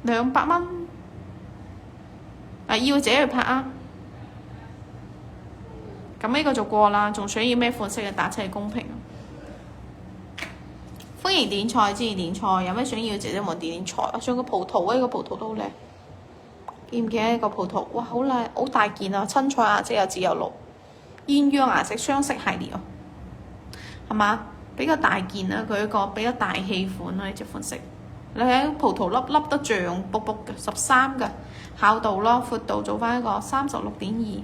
200蚊。要自己去拍啊！咁呢個就過啦，仲想要咩款式嘅打出嚟公平啊！歡迎點菜，支持點菜，有咩想要姐姐們點菜啊！仲有個葡萄，呢個葡萄都好靚，見唔見呢個葡萄？哇，好靚，好大件啊！親菜顏色有紫有綠，鴛鴦顏色雙色系列啊，係嘛？比較大件啊，佢一個比較大氣款啊，呢隻款式。你睇葡萄粒粒得脹卜卜嘅，13嘅厚度咯，闊度做翻一個36.2，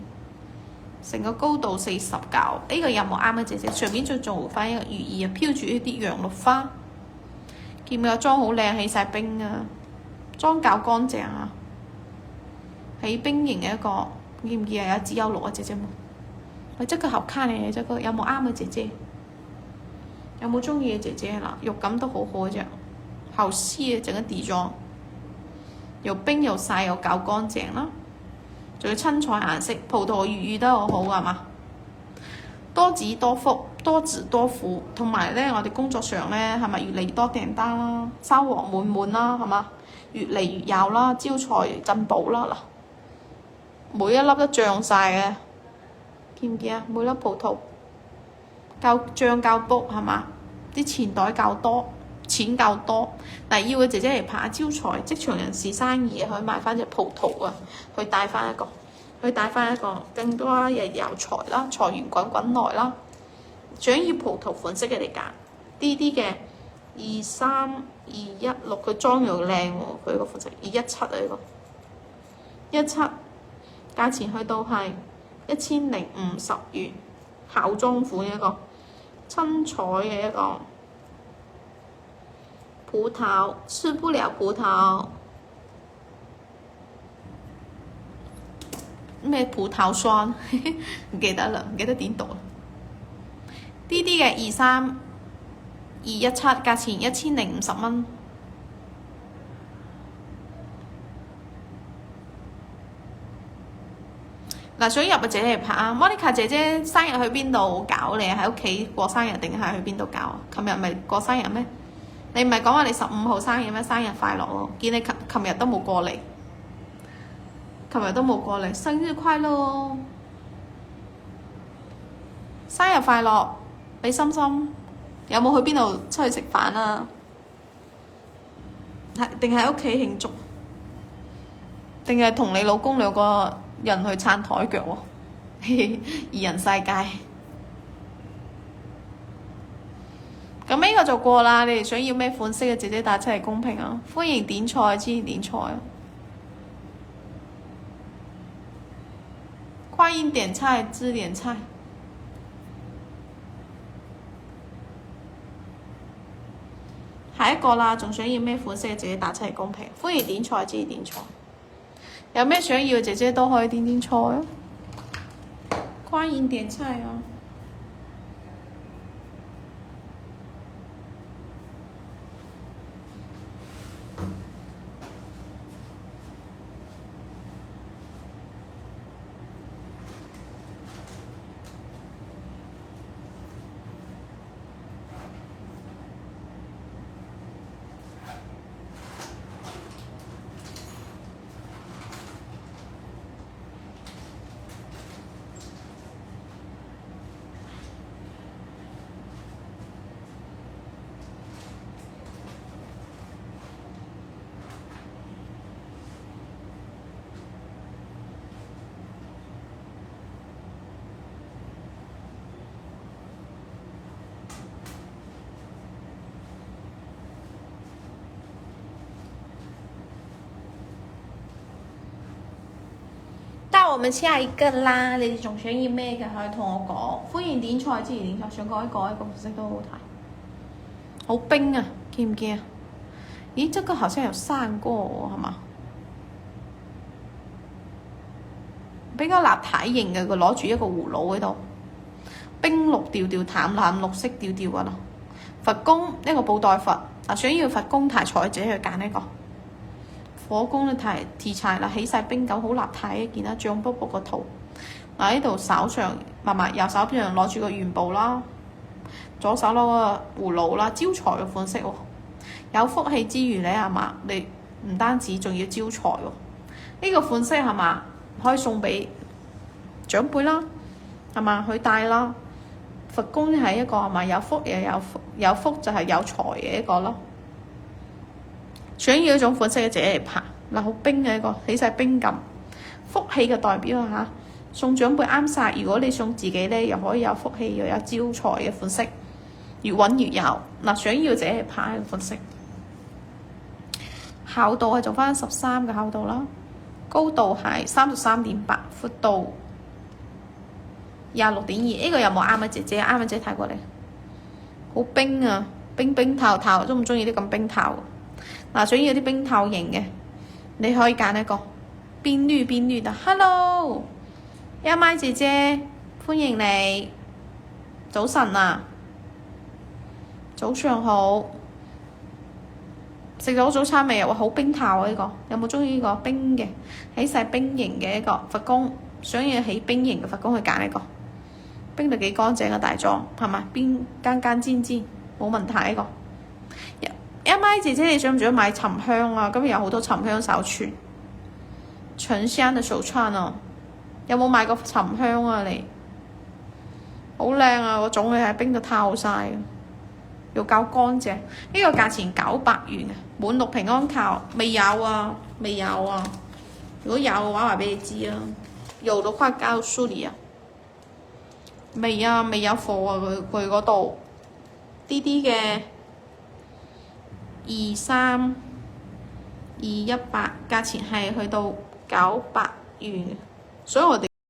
成個高度49。呢個有冇啱嘅姐姐？上面再做翻一個寓意啊，飄住呢啲洋綠花。見唔見個妝好靚，起晒冰啊！妝較乾淨啊，起冰型嘅一個，見唔見啊？有紫有綠啊，姐姐們。喂，這個好看嘅，這個有冇啱嘅姐姐？有冇中意嘅姐姐啦？肉感都好好嘅啫。好絲啊，整個底妝，又冰又曬又搞乾淨啦，仲要親菜顏色，葡萄寓意得好好㗎嘛，多子多福，多子多福，同埋咧我哋工作上咧係咪越嚟越多訂單啦，收穫滿滿啦，係嘛，越嚟越有啦，招財進寶啦嗱，每一粒都漲晒嘅，見唔見啊？每粒葡萄夠漲夠卜係嘛，啲錢袋夠多。錢夠多，但係要嘅姐姐嚟拍招財，職場人士生意可以買翻隻葡萄啊，去帶翻一個更多日有財啦，財源滾滾來啦。想要葡萄款式嘅嚟揀，呢啲嘅23216，佢妝又靚喎，佢個款式217啊呢個17，價錢去到係1050元，孝裝款一個親彩嘅一個。葡萄吃不了葡萄，咩葡萄霜？唔記得啦，唔記得點讀啦。呢啲嘅23217，價錢1050蚊。嗱，想入嘅姐姐嚟拍啊 ！Monica 姐姐生日去邊度搞你啊？喺屋企過生日定係去邊度搞啊？琴日咪過生日咩？你唔係講話你15號生日咩？生日快樂喎！見你琴日都冇過嚟，生日快樂哦！生日快樂，俾心心。有冇去邊度出去食飯啊？定係喺屋企慶祝？定係同你老公兩個人去撐台腳喎？二人世界。咁呢個就過啦，你哋想要咩款式嘅姐姐打出嚟公平啊！歡迎點菜，支持點菜啊！歡迎點菜，支點菜。下一個啦，仲想要咩款式嘅姐姐打出嚟公平？歡迎點菜，支持點菜。有咩想要嘅姐姐都可以點菜啊！歡迎點菜啊！我們下一個啦，你哋仲想要咩嘅可以同我講。歡迎點菜，支持點菜，想改一改個顏色都好睇。好冰啊，見唔見啊？咦，這個好像有散過喎，係嘛？比較立體型嘅，佢攞住一個葫蘆喺度，冰綠調調、淡藍綠色調調噶啦。佛公呢個布袋佛，想要佛公題材自己去揀呢個。火公咧太貼柴啦，起晒冰狗，好立體，見得脹卜卜個圖。嗱，呢度手上右手邊攞住個元寶啦，左手攞個葫蘆啦，招財嘅款式喎。有福氣之餘咧，係嘛？你唔單止仲要招財喎。呢個款式係嘛，可以送俾長輩啦，係嘛，去戴啦。佛公係一個係咪有福又有福就係有財嘅一個咯。想要一種款式嘅自己嚟拍嗱，好冰嘅一個起晒冰感，福氣嘅代表啊嚇。送長輩啱晒，如果你送自己咧，又可以有福氣又有招財嘅款式，越揾越有嗱。想要自己嚟拍嘅款式，厚度係做翻13嘅厚度啦，高度係33.8，闊度26.2。呢個有冇啱嘅姐姐？啱嘅姐睇過嚟，好冰啊，冰透透，中唔中意啲咁冰透？嗱，想要啲冰透型嘅，你可以揀一個邊綠的。Hello， 一咪姐姐，歡迎你，早晨啊，早上好，食咗早餐未啊？哇，好冰透啊！呢個有冇中意呢個冰嘅起晒冰型嘅一個佛公？想要起冰型嘅佛公去揀一個，冰到幾乾淨嘅大裝係嘛？邊間尖冇問題呢個。一咪姐姐，你想唔想買沉香啊？今日有好多沉香手串，沉香嘅手串啊！有冇買過沉香啊？你好靚啊！個種類係冰到透晒，又夠乾淨。呢個價錢900元啊！滿六平安靠未有啊？未有啊！如果有嘅話，話俾你知啊。有嘅話告訴你啊。未啊，未有貨啊！佢嗰度啲嘅。23218，價錢係去到900元，所以我哋。